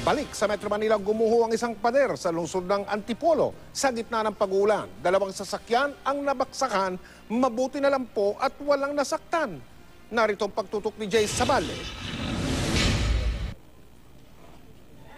Balik sa Metro Manila, gumuho ang isang pader sa lungsod ng Antipolo sa gitna ng pag-uulan. Dalawang sasakyan ang nabaksakan, mabuti na lang po at walang nasaktan. Narito ang pagtutok ni Jay Sabale.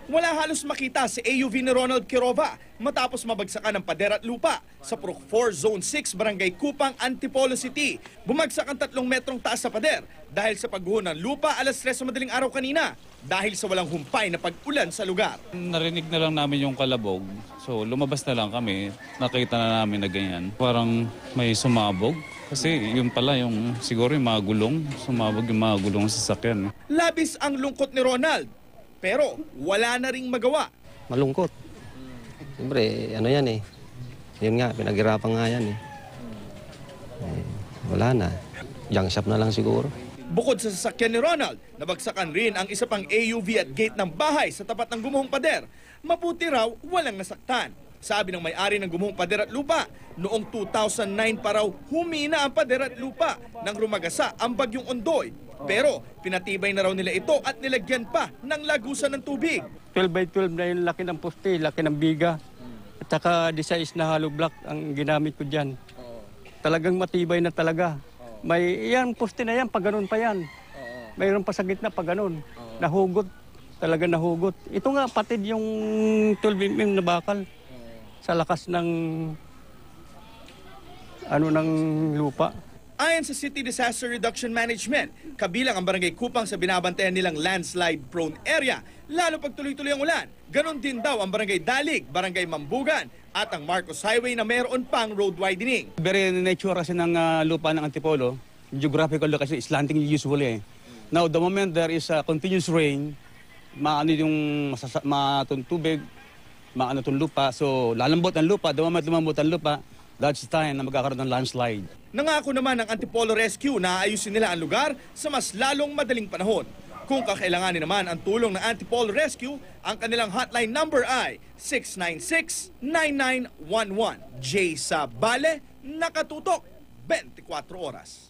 Wala halos makita si AUV ni Ronald Quirova matapos mabagsakan ng pader at lupa sa Proc 4 Zone 6 Barangay Kupang, Antipolo City. Bumagsak ang 3 metrong taas sa pader dahil sa pagguho ng lupa alas 3 sa madaling araw kanina dahil sa walang humpay na pag-ulan sa lugar. Narinig na lang namin yung kalabog, so lumabas na lang kami, nakita na namin na ganyan. Parang may sumabog. Kasi yun pala yung siguro yung mga gulong, sumabog yung mga gulong sa sasakyan. Labis ang lungkot ni Ronald. Pero wala na ring magawa. Malungkot. Siyempre, ano yan eh. Yun nga, pinaghirapan nga yan eh. Wala na. Junk shop na lang siguro. Bukod sa sasakyan ni Ronald, nabagsakan rin ang isa pang AUV at gate ng bahay sa tapat ng gumuhong pader. Mabuti raw, walang nasaktan. Sabi ng may-ari ng gumuhong pader at lupa, noong 2009 pa raw humina ang pader at lupa nang rumagasa ang bagyong Ondoy. Pero pinatibay na raw nila ito at nilagyan pa ng lagusan ng tubig. 12 by 12 na yung laki ng poste, laki ng biga. At saka size na hollow block ang ginamit ko dyan. Talagang matibay na talaga. May yan, poste na yan, pag ganun pa yan. Mayroon pa sa gitna pag ganun. Nahugot, talaga nahugot. Ito nga, patid yung 12 mm na bakal sa lakas ng ng lupa. Ayon sa City Disaster Reduction Management, kabilang ang Barangay Kupang sa binabantayan nilang landslide-prone area, lalo pag tuloy-tuloy ang ulan. Ganon din daw ang Barangay Dalig, Barangay Mambugan, at ang Marcos Highway na mayroon pang road widening. Very nature kasi ng lupa ng Antipolo, geographical location, slanting usually. Now, the moment there is a continuous rain, maano yung tubig, maano itong lupa, so lalambot ang lupa, the moment lumambot ang lupa, that's the time na magkakaroon ng landslide. Nangako naman ng Antipolo Rescue na aayusin nila ang lugar sa mas lalong madaling panahon. Kung kakailanganin naman ang tulong ng Antipolo Rescue, ang kanilang hotline number ay 696-9911. Jay Sabale, nakatutok 24 oras.